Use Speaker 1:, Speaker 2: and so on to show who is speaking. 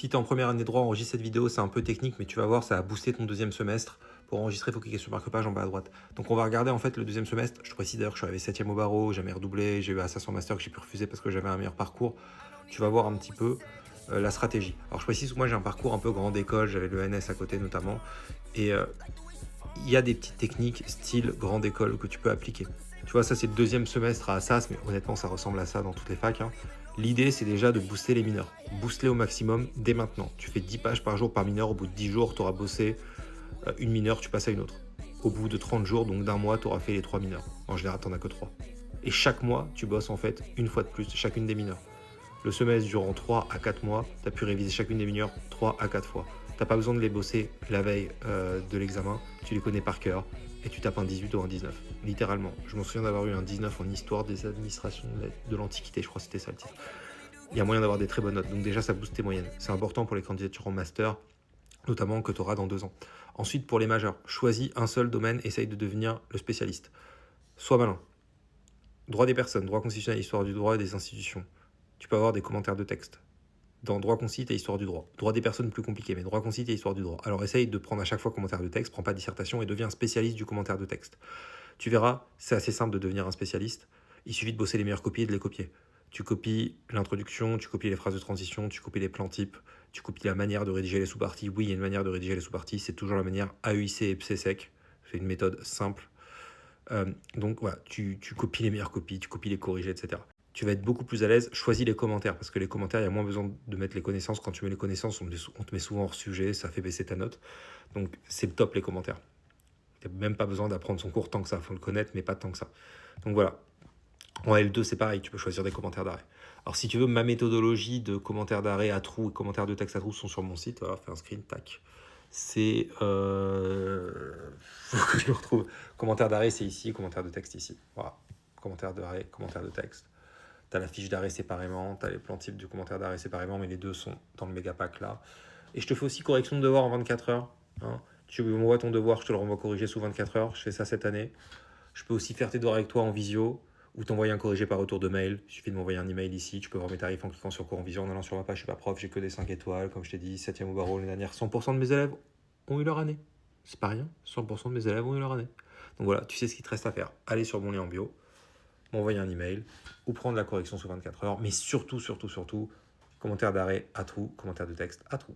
Speaker 1: Si tu es en première année de droit, enregistre cette vidéo, c'est un peu technique, mais tu vas voir, ça va booster ton deuxième semestre. Pour enregistrer, il faut cliquer sur marque-page en bas à droite. Donc on va regarder en fait le deuxième semestre. Je te précise d'ailleurs que je suis arrivé 7e au barreau, j'ai jamais redoublé, j'ai eu Assassin Master que j'ai pu refuser parce que j'avais un meilleur parcours. Tu vas voir un petit peu la stratégie. Alors je précise que moi j'ai un parcours un peu grande école, j'avais le NS à côté notamment. Et il y a des petites techniques style grande école que tu peux appliquer. Tu vois, ça c'est le deuxième semestre à Assas, mais honnêtement ça ressemble à ça dans toutes les facs. Hein. L'idée c'est déjà de booster les mineurs. Booste-les au maximum dès maintenant. Tu fais 10 pages par jour par mineur, au bout de 10 jours tu auras bossé une mineure, tu passes à une autre. Au bout de 30 jours, donc d'un mois, tu auras fait les 3 mineurs. En général, tu n'en as que 3. Et chaque mois, tu bosses en fait une fois de plus chacune des mineurs. Le semestre durant 3 à 4 mois, tu as pu réviser chacune des mineurs 3 à 4 fois. Tu n'as pas besoin de les bosser la veille de l'examen, tu les connais par cœur et tu tapes un 18 ou un 19. Littéralement. Je m'en souviens d'avoir eu un 19 en histoire des administrations de l'Antiquité, je crois que c'était ça le titre. Il y a moyen d'avoir des très bonnes notes, donc déjà ça booste tes moyennes. C'est important pour les candidatures en master, notamment que tu auras dans 2 ans. Ensuite, pour les majeurs, choisis un seul domaine, essaye de devenir le spécialiste. Sois malin. Droit des personnes, droit constitutionnel, histoire du droit et des institutions. Tu peux avoir des commentaires de texte. Dans droit concis, et histoire du droit. Droit des personnes plus compliqué, mais droit concis et histoire du droit. Alors essaye de prendre à chaque fois commentaire de texte, prends pas dissertation et deviens un spécialiste du commentaire de texte. Tu verras, c'est assez simple de devenir un spécialiste. Il suffit de bosser les meilleures copies et de les copier. Tu copies l'introduction, tu copies les phrases de transition, tu copies les plans types, tu copies la manière de rédiger les sous-parties. Oui, il y a une manière de rédiger les sous-parties, c'est toujours la manière AEIC et PSEC. C'est une méthode simple. Donc voilà, tu copies les meilleures copies, tu copies les corrigés, etc. Tu vas être beaucoup plus à l'aise. Choisis les commentaires, parce que les commentaires, il y a moins besoin de mettre les connaissances. Quand tu mets les connaissances, on te met souvent hors sujet, ça fait baisser ta note. Donc c'est le top, les commentaires. Tu n'as même pas besoin d'apprendre son cours tant que ça, il faut le connaître, mais pas tant que ça. Donc voilà. En L2, c'est pareil, tu peux choisir des commentaires d'arrêt. Alors si tu veux, ma méthodologie de commentaires d'arrêt à trous et commentaires de texte à trous sont sur mon site. Voilà, fais un screen, tac. C'est... faut que je le retrouve. Commentaire d'arrêt, c'est ici, commentaire de texte ici. Voilà. Commentaire d'arrêt, commentaire de texte. Tu as la fiche d'arrêt séparément, tu as les plans types du commentaire d'arrêt séparément, mais les deux sont dans le méga pack là. Et je te fais aussi correction de devoir en 24 heures. Hein. Tu m'envoies ton devoir, je te le renvoie corrigé sous 24 heures. Je fais ça cette année. Je peux aussi faire tes devoirs avec toi en visio ou t'envoyer un corrigé par retour de mail. Il suffit de m'envoyer un email ici. Tu peux voir mes tarifs en cliquant sur cours en visio, en allant sur ma page. Je suis pas prof, j'ai que des 5 étoiles. Comme je t'ai dit, 7e au barreau l'année dernière. 100% de mes élèves ont eu leur année. C'est pas rien. 100% de mes élèves ont eu leur année. Donc voilà, tu sais ce qu'il te reste à faire. Allez sur mon lien en bio, m'envoyer un email ou prendre la correction sous 24 heures. Mais surtout, commentaire d'arrêt à trous, commentaire de texte à trous.